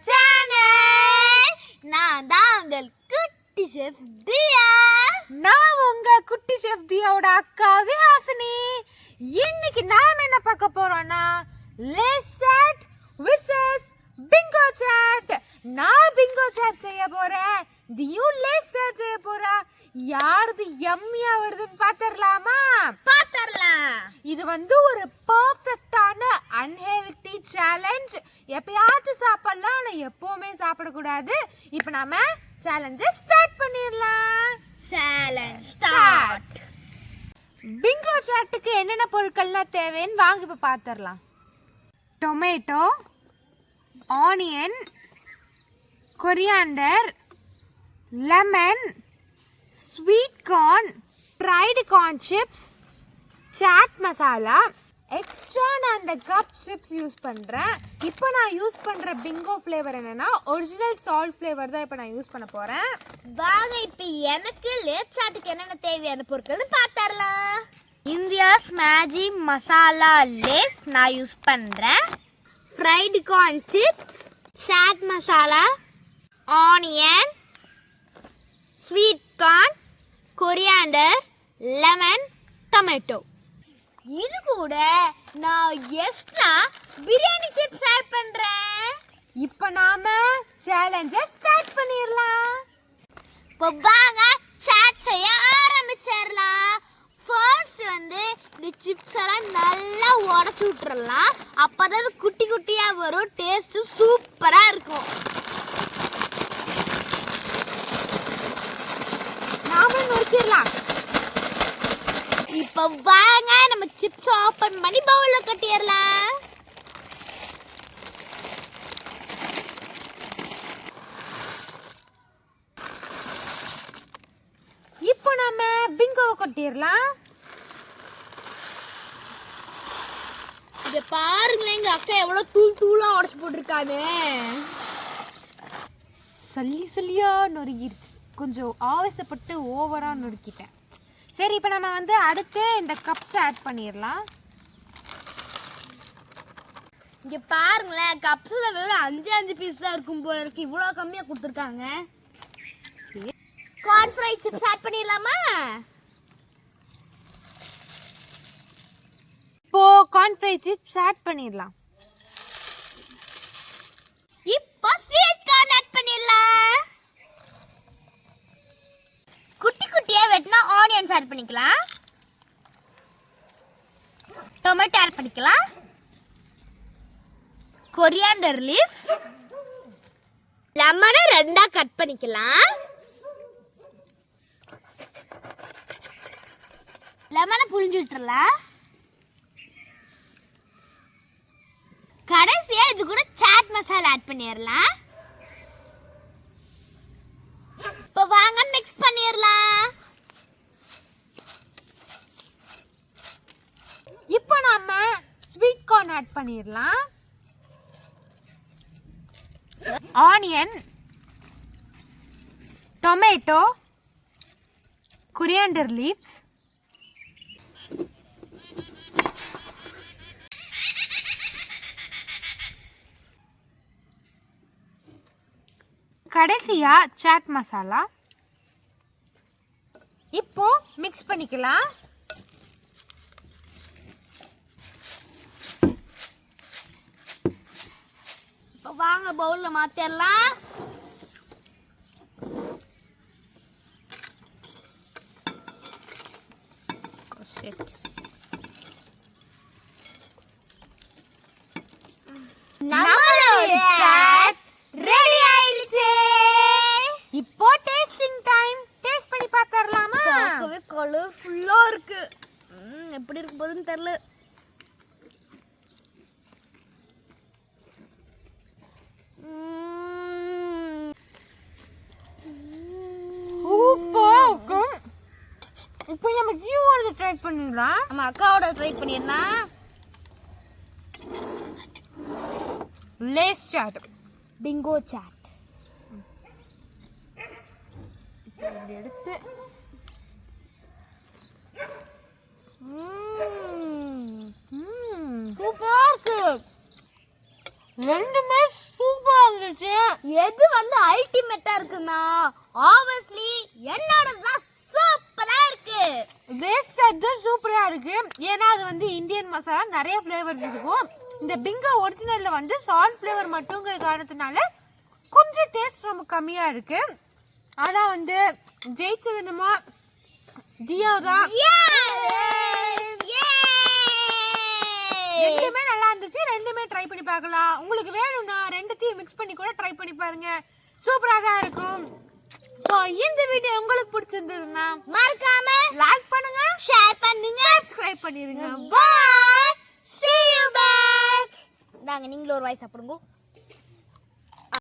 Channel. நான் தான் உங்கள் குட்டி ஷெஃப் தியா. நான் உங்க குட்டி ஷெஃப் தியாவோட அக்கா விஹாசினி. இன்னைக்கு நாம என்ன பார்க்க போறோம்னா Lay's chaat versus Bingo chaat. நான் பிங்கோ சாட் செய்ய போறேன், தியூ லேஸ் சாட் செய்ய போறா. யாரது யம்மியா வருதுன்னு பாத்தறலாமா? பாத்தறலாம். இது ஒரு பெர்ஃபெக்ட்டான அன்ஹெல்தி சேலஞ்ச். எப்பயாவது சாப்பிடலாம், ஆனா எப்பவுமே சாப்பிடக்கூடாது. இப்போ நாம சேலஞ்சை ஸ்டார்ட் பண்ணிடலாம். Challenge start. பிங்கோ சாட்டுக்கு என்னென்ன பொருட்கள்லாம் தேவைன்னு வாங்க இப்போ பார்த்துடலாம். Tomato, onion, coriander, lemon, sweet corn, fried corn chips, chaat masala. Extra நான் அந்த கப் சிப்ஸ் யூஸ் பண்ணுறேன். இப்போ நான் யூஸ் பண்ணுற பிங்கோ ஃப்ளேவர் என்னென்னா ஒரிஜினல் சால்ட் ஃப்ளேவர் தான் இப்போ நான் யூஸ் பண்ண போகிறேன். வாங்க இப்போ எனக்கு லேஸ் சாட்டுக்கு என்னென்ன தேவையான பொருட்கள்னு பார்த்துடலாம். இந்தியாஸ் மேஜிக் மசாலா லேஸ் நான் யூஸ் பண்ணுறேன். Fried corn chips, chaat masala, onion, sweet corn, coriander, lemon, tomato. இது கூட நான் எக்ஸ்ட்ரா பிரியாணி சிப்ஸ் ஆட் பண்றேன். இப்போ நாம சேலஞ்சை ஸ்டார்ட் பண்ணிடலாம். இப்போ வாங்க சாட் செய்ய ஆரம்பிச்சிடலாம். ஃபர்ஸ்ட் இந்த சிப்ஸ் எல்லாம் நல்லா உடச்சு விட்டுறலாம். அப்பதான் அது குட்டி குட்டியா வரும், டேஸ்ட் சூப்பரா இருக்கும். நாம நொறுக்கிடலாம். இப்போ வாங்க நம்ம சிப்ஸ் ஓபன் பண்ணி பவுல்ல கட்டிடலாம். இப்போ நாம பிங்கோவை கொட்டிடலாம். இத பாருங்களேன், எங்க அக்கா எவ்வளவு தூள் தூளா உடைச்சு போட்டிருக்காங்க. சல்லி சல்லியா நொறுக்கிடுச்சு. கொஞ்சம் ஆவேசப்பட்டு ஓவரா நொறுக்கிட்டேன். சரி, இப்போ நம்ம அடுத்து இந்த கப்ஸ் ஆட் பண்ணிடலாம். இங்க பாருங்களேன், கப்ஸ்ல வெறும் 5 பீஸ் தான் இருக்கும் போல இருக்கு. இவ்வளவு கம்மியா கொடுத்துருக்காங்க. கார்ன் ஃப்ரை சிப்ஸ் ஆட் பண்ணிடலாமா? இப்போ கார்ன் ஃப்ரை சிப்ஸ் ஆட் பண்ணிடலாம். இப்போ ஸ்வீட் கார்ன் ஆட் பண்ணிடலாம். குட்டி குட்டியா வெட்டினா ஆனியன்ஸ் ஆட் பண்ணிக்கலாம். டொமேட்டோ ஆட் பண்ணிக்கலாம். கொரியாண்டர் லீவ்ஸ், லெமனை 2ஆ கட் பண்ணிக்கலாம். லெமனை புழிஞ்சு விட்டுறலாம். கடைசியா இது கூட சாட் மசாலா ஆட் பண்ணிடலாம். இப்போ வாங்க மிக்ஸ் பண்ணிடலாம். இப்போ நாம ஸ்வீட் கார்ன் ஆட் பண்ணிடலாம். ஆனியன், டொமேட்டோ, கொரியாண்டர் லீவ்ஸ், கடைசியா சாட் மசாலா. இப்போ மிக்ஸ் பண்ணிக்கலாம். இப்போ வாங்க பவுல்ல மாத்திரலாம். நம்மளோட சாட் ரெடி ஆயிடுச்சு. இப்போ டேஸ்டிங் டைம். டேஸ்ட் பண்ணி பார்த்தறலாமா? பார்க்கவே கலர்ஃபுல்லா இருக்கு. எப்படி இருக்கு போதுன்னு தெரியல. சூப்பர். இப்போ நம்ம ஜியோவோட ட்ரை பண்ணிடலாம். நம்ம அக்காவோட ட்ரை பண்ணிடலாம். Lay's chaat, Bingo chaat. எடுத்து சூப்பரா இருக்கு. ரெண்டுமே சூப்பரா இருந்துச்சு. எது வந்து அல்டிமேட்டா இருக்குன்னா ஆப்வியஸ்லி என்னோடது தான் சூப்பரா இருக்கு. லேஸ் சாட் தான் சூப்பரா இருக்கு. ஏன்னா அது வந்து இந்தியன் மசாலா நிறைய ஃப்ளேவர்ஸ் இருக்கும். இந்த பிங்கோ ஒரிஜினல்ல வந்து சால்ட் ஃப்ளேவர் மட்டுங்கிற காரணத்தினால கொஞ்சம் டேஸ்ட் ரொம்ப கம்மியா இருக்கு. ஆனா வந்து ஜெயிச்சது என்னமோ தியோ தான். ரெண்டுமே நல்லா இருந்துச்சு. ரெண்டுமே ட்ரை பண்ணி பார்க்கலாம். உங்களுக்கு வேணும்னா ரெண்டுத்தையும் மிக்ஸ் பண்ணி கூட ட்ரை பண்ணி பாருங்க. சூப்பரா தான் இருக்கும். சோ இந்த வீடியோ உங்களுக்கு பிடிச்சிருந்ததுன்னா மறக்காம லைக் பண்ணுங்க, ஷேர் பண்ணுங்க, சப்ஸ்கிரைப் பண்ணிருங்க. bye, see you back. நாங்க நீங்களும் ஒரு வாய் சாப்பிடுங்க.